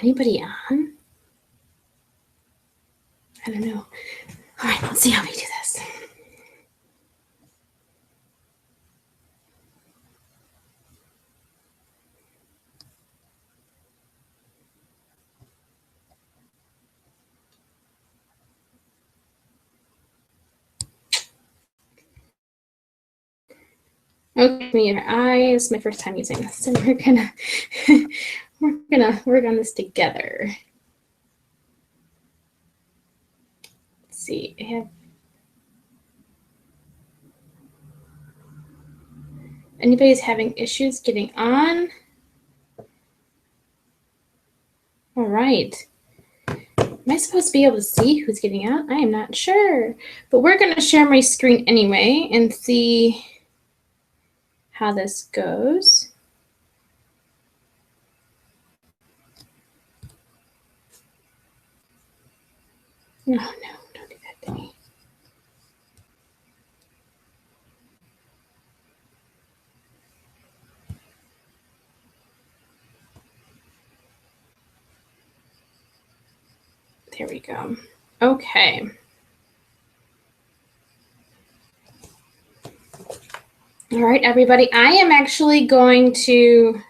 anybody on? I don't know. All right, let's see how we do this. Okay, me and it's my first time using this, so we're gonna work on this together. Let's see. I have anybody's having issues getting on? All right. Am I supposed to be able to see who's getting out? I am not sure, but we're gonna share my screen anyway and see how this goes. Oh no, don't do that to me. There we go. Okay. All right, everybody. I am actually going to,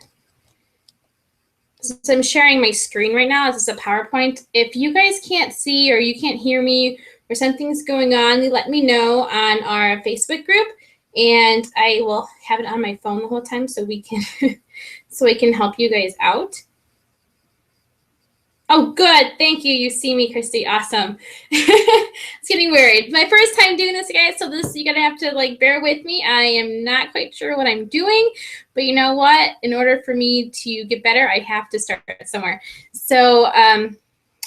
since I'm sharing my screen right now, this is a PowerPoint. If you guys can't see or you can't hear me or something's going on, let me know on our Facebook group, and I will have it on my phone the whole time so we can so I can help you guys out. Oh, good. Thank you. You see me, Christy. Awesome. It's getting worried. My first time doing this, guys, so this you're gonna have to like bear with me. I am not quite sure what I'm doing, but you know what? In order for me to get better, I have to start somewhere. So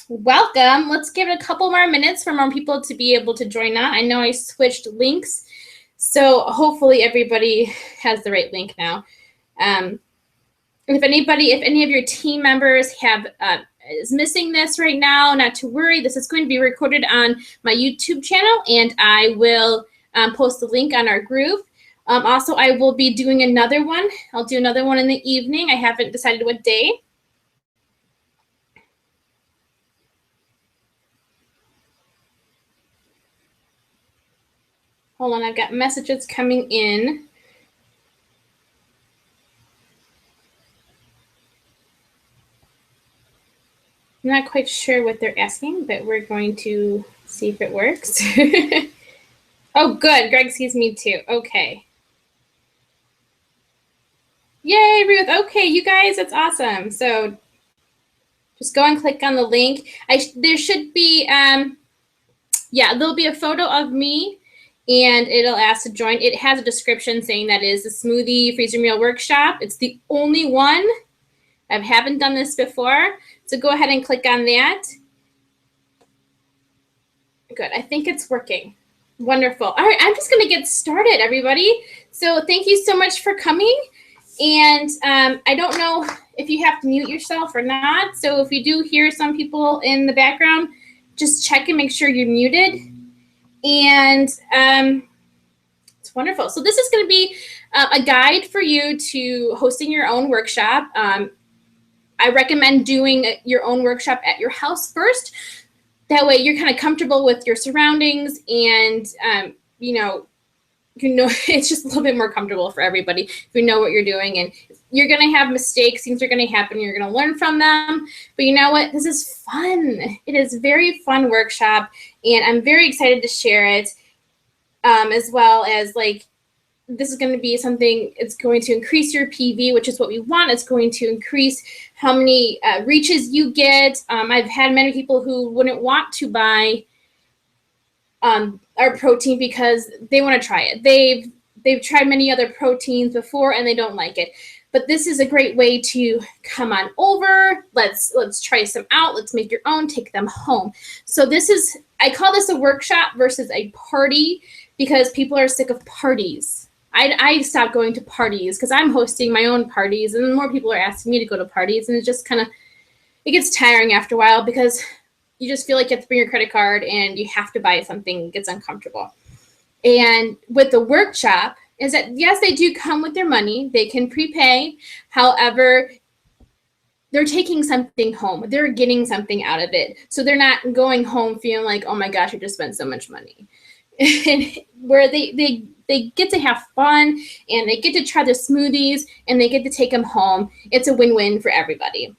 welcome. Let's give it a couple more minutes for more people to be able to join on. I know I switched links, so hopefully everybody has the right link now. If any of your team members have is missing this right now, not to worry. This is going to be recorded on my YouTube channel, and I will post the link on our group. Also, I will be doing another one. I'll do another one in the evening. I haven't decided what day. Hold on, I've got messages coming in. I'm not quite sure what they're asking, but we're going to see if it works. Oh, good. Greg sees me too. Okay. Yay, Ruth. Okay, you guys, that's awesome. So just go and click on the link. There should be, yeah, there'll be a photo of me, and it'll ask to join. It has a description saying that is the Smoothie Freezer Meal Workshop. It's the only one. I haven't done this before. So go ahead and click on that. Good, I think it's working. Wonderful. All right, I'm just gonna get started, everybody. So thank you so much for coming. And I don't know if you have to mute yourself or not. So if you do hear some people in the background, just check and make sure you're muted. And it's wonderful. So this is gonna be a guide for you to hosting your own workshop. I recommend doing your own workshop at your house first. That way you're kind of comfortable with your surroundings, and you know, it's just a little bit more comfortable for everybody if you know what you're doing. And you're gonna have mistakes, things are gonna happen, you're gonna learn from them. But you know what? This is fun. It is a very fun workshop, and I'm very excited to share it, as well as like, this is going to be something, it's going to increase your PV, which is what we want. It's going to increase how many reaches you get. I've had many people who wouldn't want to buy our protein because they want to try it. They've tried many other proteins before and they don't like it. But this is a great way to come on over. Let's try some out. Let's make your own, take them home. So this is, I call this a workshop versus a party because people are sick of parties. I stopped going to parties because I'm hosting my own parties, and more people are asking me to go to parties, and it just kind of, it gets tiring after a while because you just feel like you have to bring your credit card and you have to buy something. It gets uncomfortable. And with the workshop is that, yes, they do come with their money. They can prepay. However, they're taking something home. They're getting something out of it. So they're not going home feeling like, oh my gosh, I just spent so much money. And where they get to have fun and they get to try the smoothies and they get to take them home. It's a win-win for everybody.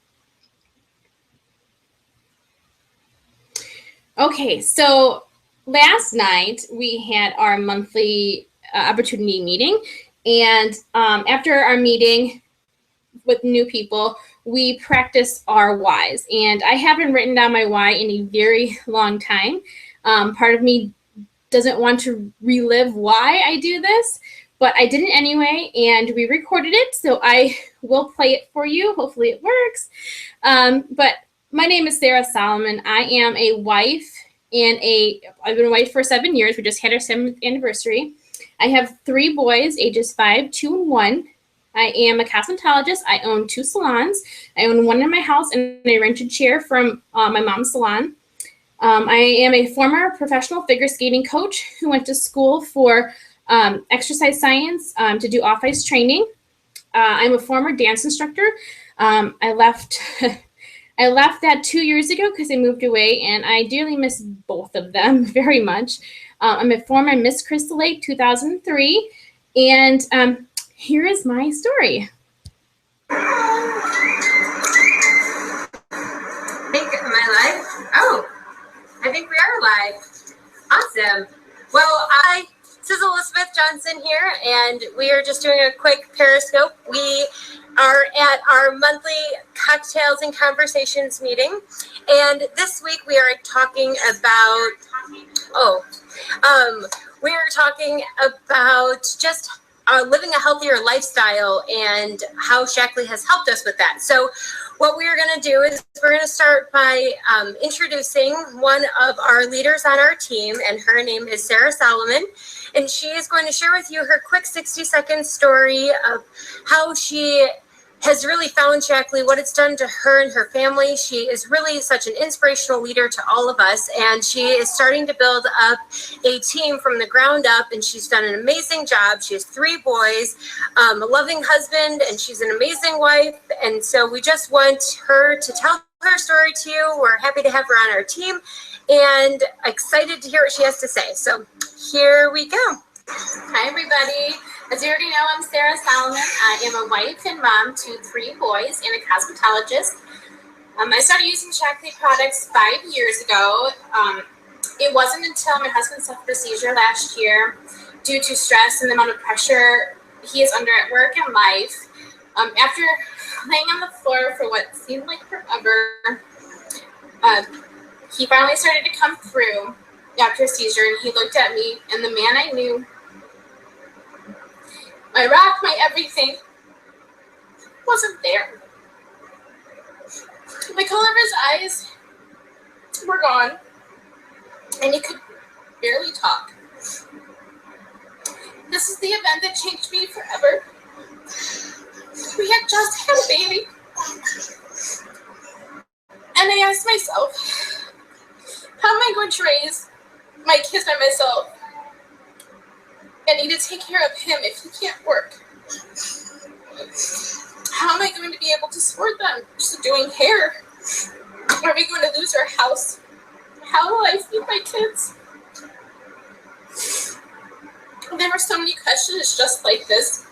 Okay, so last night we had our monthly opportunity meeting, and after our meeting with new people, we practice our whys. And I haven't written down my why in a very long time. Part of me doesn't want to relive why I do this, but I did it anyway, and we recorded it, so I will play it for you. Hopefully it works. But my name is Sarah Solomon. I am a wife, and I've been a wife for 7 years. We just had our 7th anniversary. I have 3 boys, ages 5, 2, and 1. I am a cosmetologist. I own 2 salons. I own one in my house, and I rent a chair from my mom's salon. I am a former professional figure skating coach who went to school for exercise science to do off-ice training. I'm a former dance instructor. I left that 2 years ago because I moved away, and I dearly miss both of them very much. I'm a former Miss Crystal Lake 2003, and here is my story. Am I live? Oh, I think we are live. Awesome. Well, this is Elizabeth Johnson here, and we are just doing a quick Periscope. We are at our monthly Cocktails and Conversations meeting, and this week we are talking about, just living a healthier lifestyle and how Shaklee has helped us with that. So what we are going to do is we're going to start by introducing one of our leaders on our team, and her name is Sarah Solomon, and she is going to share with you her quick 60-second story of how she has really found Shaklee, what it's done to her and her family. She is really such an inspirational leader to all of us, and she is starting to build up a team from the ground up, and she's done an amazing job. She has 3 boys, a loving husband, and she's an amazing wife, and so we just want her to tell her story to you. We're happy to have her on our team and excited to hear what she has to say. So here we go. Hi, everybody. As you already know, I'm Sarah Solomon. I am a wife and mom to 3 boys and a cosmetologist. I started using Shaklee products 5 years ago. It wasn't until my husband suffered a seizure last year due to stress and the amount of pressure he is under at work and life. After laying on the floor for what seemed like forever, he finally started to come through after a seizure, and he looked at me, and the man I knew, my rock, my everything, wasn't there. The color of his eyes were gone, and he could barely talk. This is the event that changed me forever. We had just had a baby, and I asked myself, how am I going to raise my kids by myself? I need to take care of him if he can't work. How am I going to be able to support them just doing hair? Are we going to lose our house? How will I feed my kids? There were so many questions just like this.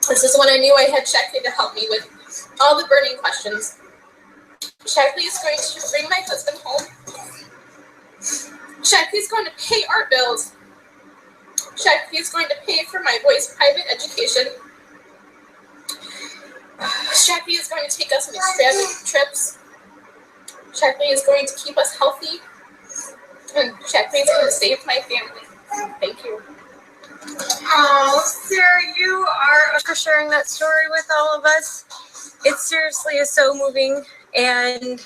This is when I knew I had Shaklee to help me with all the burning questions. Shaklee is going to bring my husband home. Shaklee is going to pay our bills. Shaklee is going to pay for my boys' private education. Shaklee is going to take us on extravagant trips. Shaklee is going to keep us healthy. And Shaklee is going to save my family. Thank you. Oh, Sarah, you are for sharing that story with all of us. It seriously is so moving, and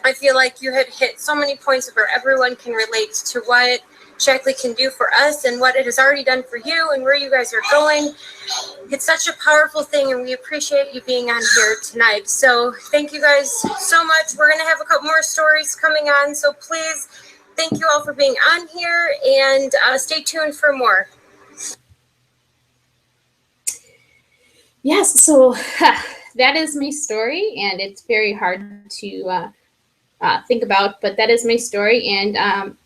I feel like you had hit so many points where everyone can relate to what Shaklee can do for us and what it has already done for you and where you guys are going. It's such a powerful thing, and we appreciate you being on here tonight. So thank you guys so much. We're going to have a couple more stories coming on, so please, thank you all for being on here, and stay tuned for more. Yes, so that is my story, and it's very hard to think about, but that is my story and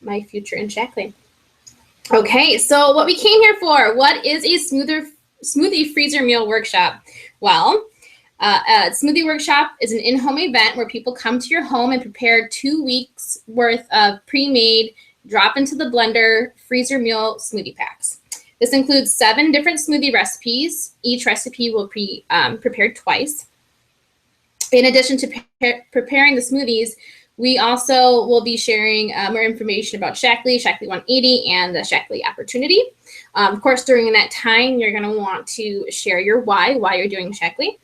my future in Shaklee. Okay, so what we came here for, what is a Smoothie Freezer Meal Workshop? Well, a Smoothie Workshop is an in-home event where people come to your home and prepare 2 weeks worth of pre-made, drop into the blender, freezer meal smoothie packs. This includes 7 different smoothie recipes. Each recipe will be prepared twice. In addition to preparing the smoothies, we also will be sharing more information about Shaklee, Shaklee 180, and the Shaklee opportunity. Of course, during that time, you're going to want to share your why you're doing Shaklee.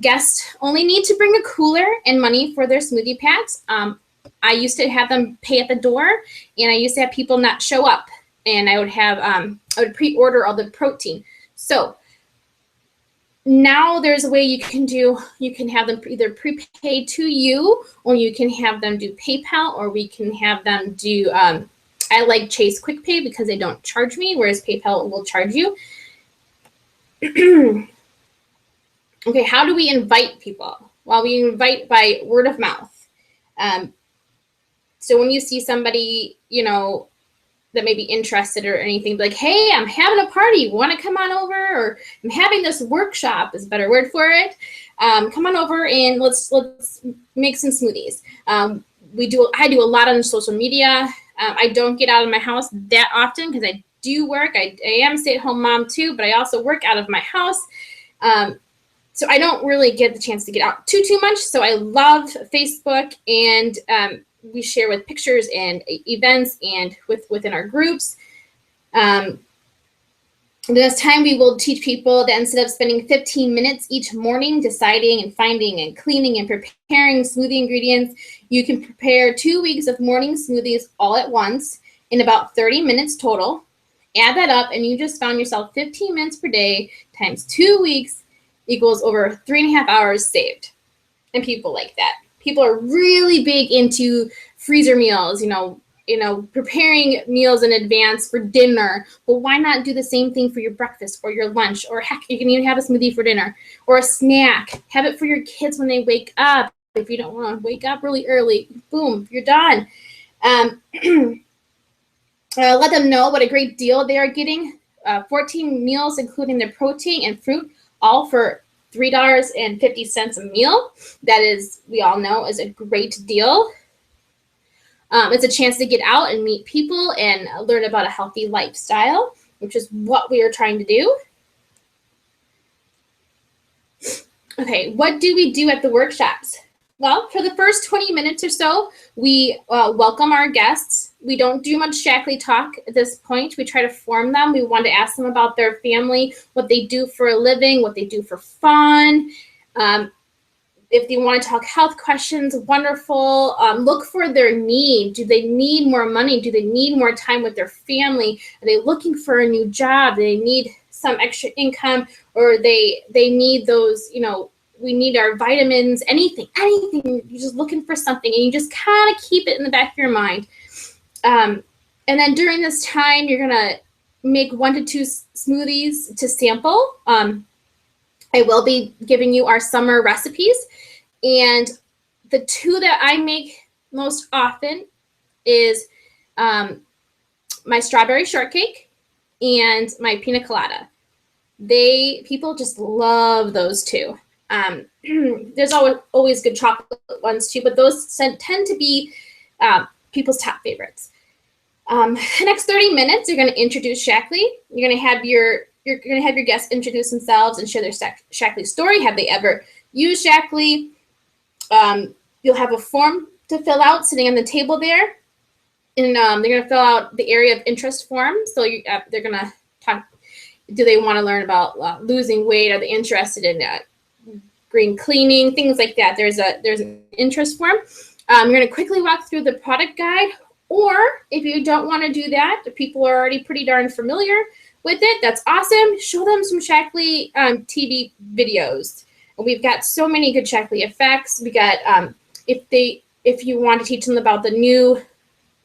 Guests only need to bring a cooler and money for their smoothie packs. I used to have them pay at the door, and I used to have people not show up, and I would have I would pre-order all the protein. So now there's a way you can have them either prepaid to you, or you can have them do PayPal, or we can have them do, I like Chase Quick Pay because they don't charge me, whereas PayPal will charge you. Okay, how do we invite people? Well, we invite by word of mouth. So when you see somebody, you know, that may be interested or anything, like, hey, I'm having a party, want to come on over? Or I'm having this workshop, is a better word for it. Come on over and let's make some smoothies. I do a lot on social media. I don't get out of my house that often because I do work. I am a stay-at-home mom too, but I also work out of my house. So I don't really get the chance to get out too much. So I love Facebook, and we share with pictures and events and within our groups. This time we will teach people that instead of spending 15 minutes each morning deciding and finding and cleaning and preparing smoothie ingredients, you can prepare 2 weeks of morning smoothies all at once in about 30 minutes total. Add that up and you just found yourself 15 minutes per day times 2 weeks equals over 3.5 hours saved. And people like that. People are really big into freezer meals, you know, preparing meals in advance for dinner. Well, why not do the same thing for your breakfast or your lunch? Or heck, you can even have a smoothie for dinner or a snack. Have it for your kids when they wake up. If you don't want to wake up really early, boom, you're done. Let them know what a great deal they are getting. 14 meals, including their protein and fruit, all for $3.50 a meal. That is, we all know, is a great deal. It's a chance to get out and meet people and learn about a healthy lifestyle, which is what we are trying to do. Okay, what do we do at the workshops? Well, for the first 20 minutes or so, we welcome our guests. We don't do much Shaklee talk at this point. We try to form them. We want to ask them about their family, what they do for a living, what they do for fun. If they want to talk health questions, wonderful. Look for their need. Do they need more money? Do they need more time with their family? Are they looking for a new job? Do they need some extra income? Or they need those, you know, we need our vitamins, anything. You're just looking for something, and you just kind of keep it in the back of your mind. And then during this time, you're going to make 1 to 2 smoothies to sample. I will be giving you our summer recipes. And the 2 that I make most often is my strawberry shortcake and my pina colada. People just love those 2. There's always good chocolate ones too, but those tend to be people's top favorites. The next 30 minutes, you're going to introduce Shaklee. You're going to have your guests introduce themselves and share their Shaklee story. Have they ever used Shaklee? You'll have a form to fill out sitting on the table there, and they're going to fill out the area of interest form. So they're going to talk. Do they want to learn about losing weight? Are they interested in green cleaning, things like that? There's an interest form. You're going to quickly walk through the product guide, or if you don't want to do that, the people are already pretty darn familiar with it. That's awesome. Show them some Shaklee TV videos. And we've got so many good Shaklee effects. We got if you want to teach them about the new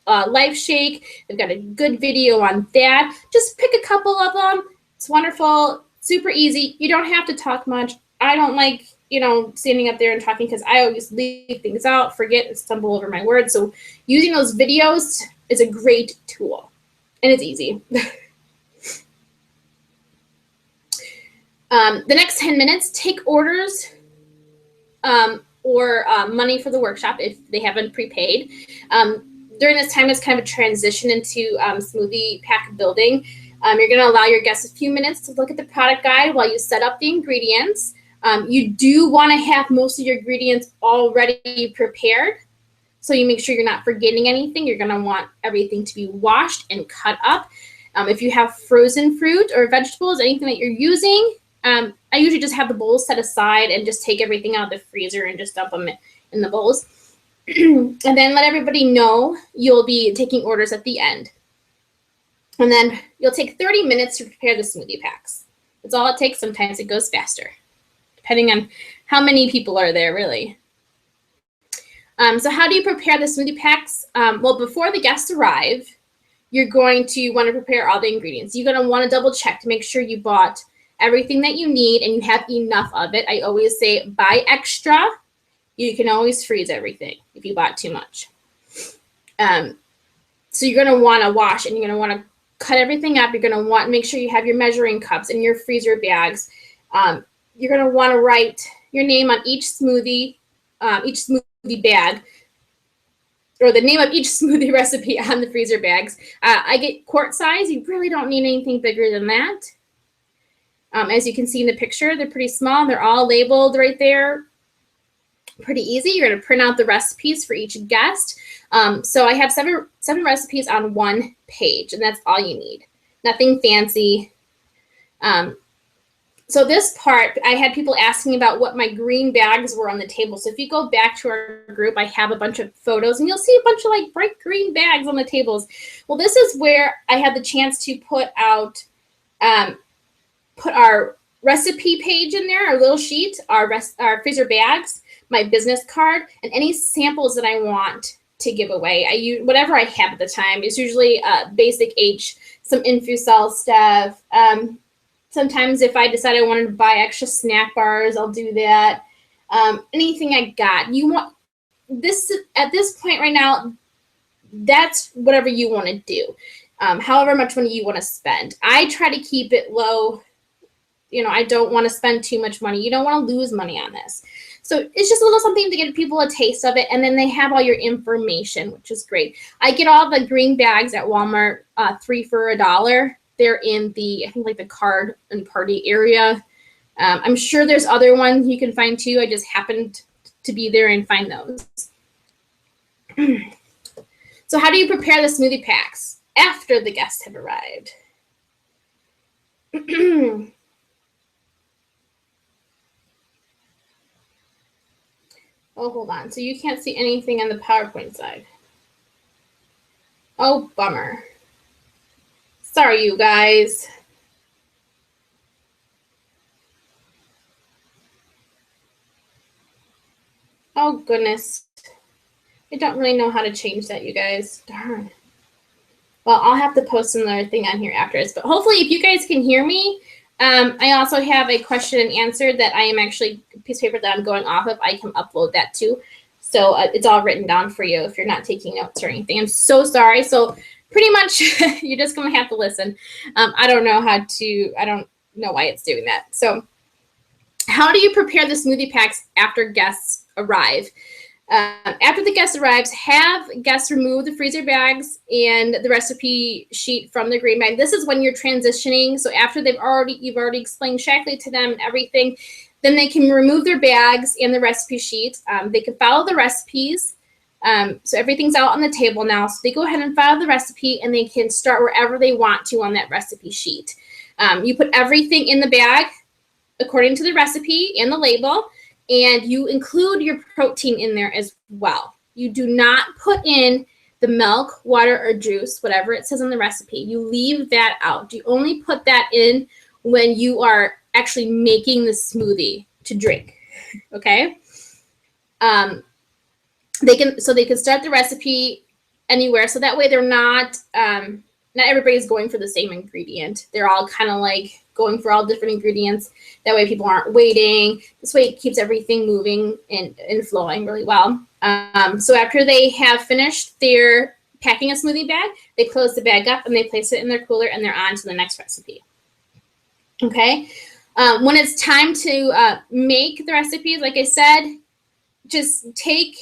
Life Shake, they've got a good video on that. Just pick a couple of them. It's wonderful, super easy. You don't have to talk much. I don't like, standing up there and talking because I always leave things out, forget, and stumble over my words. So using those videos is a great tool, and it's easy. The next 10 minutes, take orders or money for the workshop if they haven't prepaid. During this time, it's kind of a transition into smoothie pack building. You're going to allow your guests a few minutes to look at the product guide while you set up the ingredients. You do want to have most of your ingredients already prepared, so you make sure you're not forgetting anything. You're going to want everything to be washed and cut up. If you have frozen fruit or vegetables, anything that you're using, I usually just have the bowls set aside and just take everything out of the freezer and just dump them in the bowls. And then let everybody know you'll be taking orders at the end. And then you'll take 30 minutes to prepare the smoothie packs. That's all it takes. Sometimes it goes faster, depending on how many people are there, really. So how do you prepare the smoothie packs? Well, before the guests arrive, you're going to want to prepare all the ingredients. You're going to want to double check to make sure you bought everything that you need and you have enough of it. I always say buy extra. You can always freeze everything if you bought too much. So you're going to want to wash and you're going to want to cut everything up. You're going to want to make sure you have your measuring cups and your freezer bags. You're going to want to write your name on each smoothie bag, or the name of each smoothie recipe on the freezer bags. I get quart size. You really don't need anything bigger than that. As you can see in the picture, they're pretty small. They're all labeled right there. Pretty easy. You're going to print out the recipes for each guest. So I have seven recipes on one page, and that's all you need. Nothing fancy. So this part, I had people asking about what my green bags were on the table. So if you go back to our group, I have a bunch of photos, and you'll see a bunch of like bright green bags on the tables. Well, this is where I had the chance to put out, put our recipe page in there, our little sheet, our freezer bags, my business card, and any samples that I want to give away. I use whatever I have at the time. It's usually basic H, some Infusel stuff. Sometimes if I decide I wanted to buy extra snack bars, I'll do that. Anything I got. You want this at this point right now, that's whatever you want to do. However much money you want to spend. I try to keep it low. I don't want to spend too much money. You don't want to lose money on this. So it's just a little something to give people a taste of it. And then they have all your information, which is great. I get all the green bags at Walmart, 3 for $1. They're in the, I think, like the card and party area. I'm sure there's other ones you can find too. I just happened to be there and find those. So how do you prepare the smoothie packs after the guests have arrived? Oh, hold on. So you can't see anything on the PowerPoint side. Oh, bummer. Sorry, you guys. Oh, goodness. I don't really know how to change that, you guys. Darn. Well, I'll have to post another thing on here after this. But hopefully, if you guys can hear me, I also have a question and answer that I am actually a piece of paper that I'm going off of. I can upload that too. So it's all written down for you if you're not taking notes or anything. I'm so sorry. So pretty much you're just going to have to listen. I don't know why it's doing that. So how do you prepare the smoothie packs after guests arrive? After the guest arrives, have guests remove the freezer bags and the recipe sheet from the green bag. This is when you're transitioning. So after you've already explained Shaklee to them and everything, then they can remove their bags and the recipe sheet. They can follow the recipes. So everything's out on the table now. So they go ahead and follow the recipe and they can start wherever they want to on that recipe sheet. You put everything in the bag according to the recipe and the label. And you include your protein in there as well. You do not put in the milk, water, or juice, whatever it says on the recipe. You leave that out. You only put that in when you are actually making the smoothie to drink, okay? They can start the recipe anywhere. So that way they're not everybody's going for the same ingredient. They're all kind of like going for all different ingredients. That way people aren't waiting. This way it keeps everything moving and flowing really well. So after they have finished their packing a smoothie bag, they close the bag up and they place it in their cooler and they're on to the next recipe. Okay. When it's time to make the recipe, like I said, just take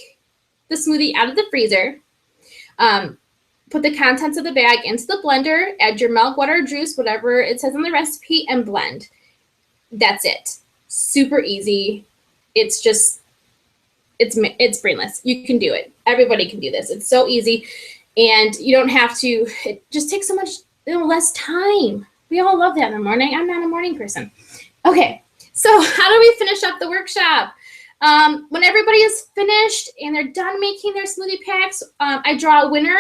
the smoothie out of the freezer, put the contents of the bag into the blender, add your milk, water, juice, whatever it says on the recipe, and blend. That's it. Super easy. It's just, it's brainless. You can do it. Everybody can do this. It's so easy. And you don't have to, it just takes so much less time. We all love that in the morning. I'm not a morning person. Okay, so how do we finish up the workshop? When everybody is finished and they're done making their smoothie packs, I draw a winner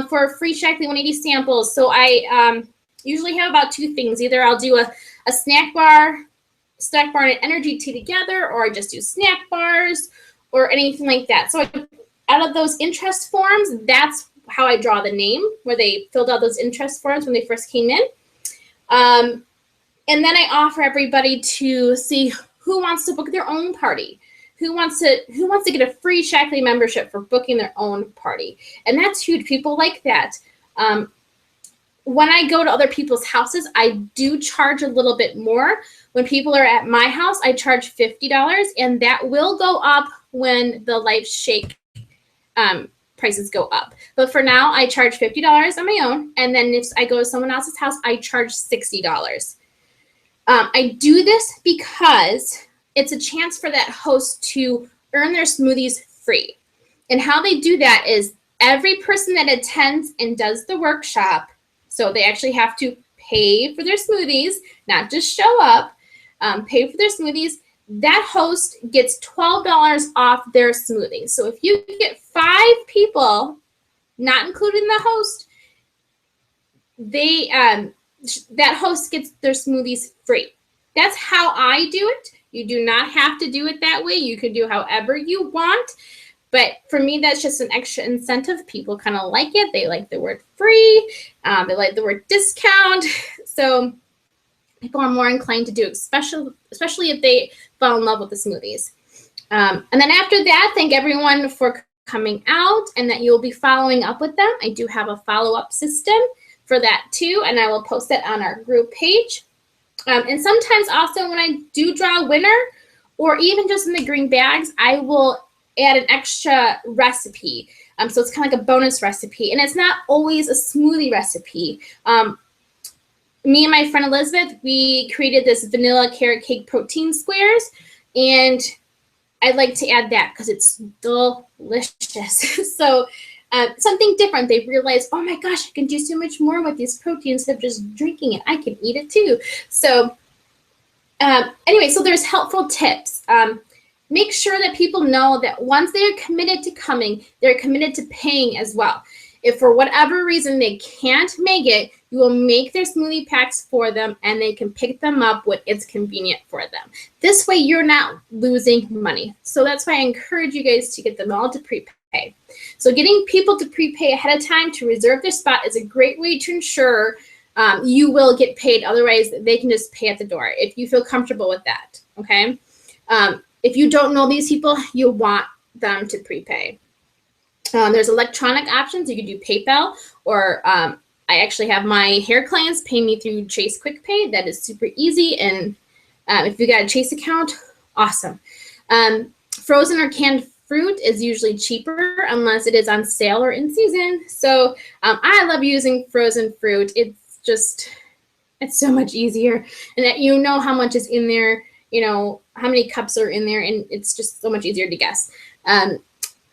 for free Shaklee 180 samples. So I usually have about 2 things. Either I'll do a snack bar and an energy tea together, or I just do snack bars or anything like that. So out of those interest forms, that's how I draw the name, where they filled out those interest forms when they first came in. And then I offer everybody to see who wants to book their own party, who wants to get a free Shaklee membership for booking their own party. And that's huge. People like that. When I go to other people's houses, I do charge a little bit more. When people are at my house, I charge $50, and that will go up when the Life Shake prices go up. But for now, I charge $50 on my own, and then if I go to someone else's house, I charge $60. I do this because it's a chance for that host to earn their smoothies free. And how they do that is every person that attends and does the workshop, so they actually have to pay for their smoothies, not just show up, pay for their smoothies. That host gets $12 off their smoothie. So if you get 5 people, not including the host, they that host gets their smoothies free. That's how I do it. You do not have to do it that way. You can do however you want. But for me, that's just an extra incentive. People kind of like it. They like the word free. They like the word discount. So people are more inclined to do it, especially if they fall in love with the smoothies. And then after that, thank everyone for coming out and that you'll be following up with them. I do have a follow-up system for that too, and I will post that on our group page. And sometimes also when I do draw a winner, or even just in the green bags, I will add an extra recipe. So it's kind of like a bonus recipe, and it's not always a smoothie recipe. Me and my friend Elizabeth, we created this vanilla carrot cake protein squares, and I'd like to add that because it's delicious. So something different. They realized, oh my gosh, I can do so much more with these proteins instead of just drinking it. I can eat it too. So anyway, so there's helpful tips. Make sure that people know that once they're committed to coming, they're committed to paying as well. If for whatever reason they can't make it, you will make their smoothie packs for them and they can pick them up when it's convenient for them. This way you're not losing money. So that's why I encourage you guys to get them all to prepay. So getting people to prepay ahead of time to reserve their spot is a great way to ensure you will get paid. Otherwise, they can just pay at the door if you feel comfortable with that, okay? If you don't know these people, you'll want them to prepay. There's electronic options. You can do PayPal, or I actually have my hair clients pay me through Chase Quick Pay. That is super easy. And if you got a Chase account, awesome. Frozen or canned fruit is usually cheaper unless it is on sale or in season. So I love using frozen fruit. It's so much easier. And that you know how much is in there, you know, how many cups are in there, and it's just so much easier to guess.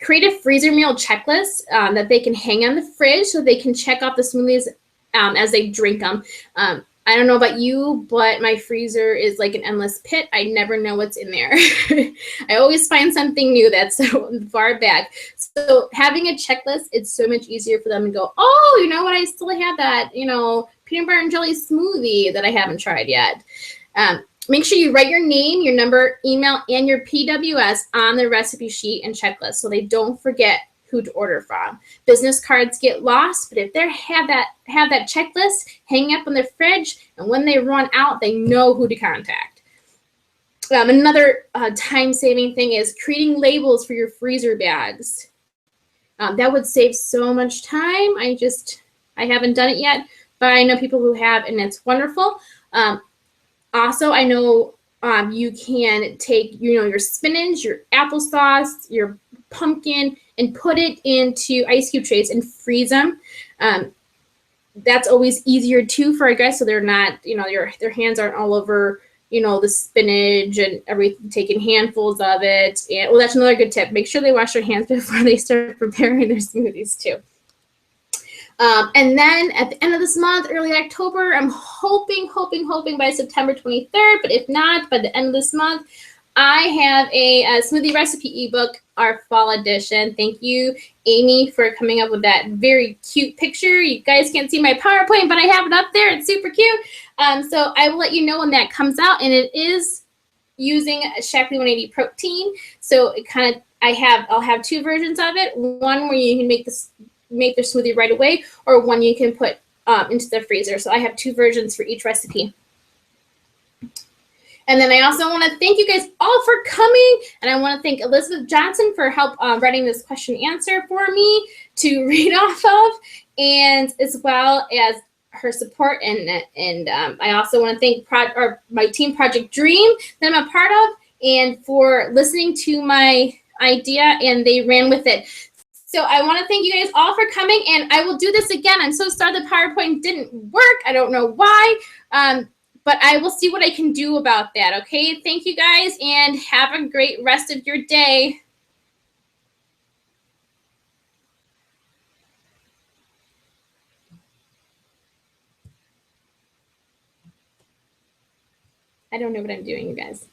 Create a freezer meal checklist that they can hang on the fridge so they can check off the smoothies as they drink them. I don't know about you, but my freezer is like an endless pit. I never know what's in there. I always find something new that's so far back. So having a checklist, it's so much easier for them to go, oh, you know what, I still have that, you know, peanut butter and jelly smoothie that I haven't tried yet. Make sure you write your name, your number, email, and your PWS on the recipe sheet and checklist so they don't forget who to order from. Business cards get lost, but if they have that checklist hanging up on their fridge, and when they run out, they know who to contact. Another time-saving thing is creating labels for your freezer bags. That would save so much time. I haven't done it yet, but I know people who have, and it's wonderful. Also, I know you can take, your spinach, your applesauce, your pumpkin, and put it into ice cube trays and freeze them. That's always easier too for our guys, so they're not, their hands aren't all over, the spinach and everything, taking handfuls of it. And well, that's another good tip. Make sure they wash their hands before they start preparing their smoothies too. And then at the end of this month, early October, I'm hoping by September 23rd, but if not, by the end of this month, I have a smoothie recipe ebook, our fall edition. Thank you, Amy, for coming up with that very cute picture. You guys can't see my PowerPoint, but I have it up there. It's super cute. So I will let you know when that comes out, and it is using Shaklee 180 protein. So it I'll have two versions of it. One where you can make their smoothie right away, or one you can put into the freezer. So I have two versions for each recipe. And then I also want to thank you guys all for coming. And I want to thank Elizabeth Johnson for help writing this question answer for me to read off of, and as well as her support. And I also want to thank my team Project Dream that I'm a part of, and for listening to my idea and they ran with it. So I want to thank you guys all for coming, and I will do this again. I'm so sorry the PowerPoint didn't work. I don't know why. But I will see what I can do about that, okay? Thank you guys, and have a great rest of your day. I don't know what I'm doing, you guys.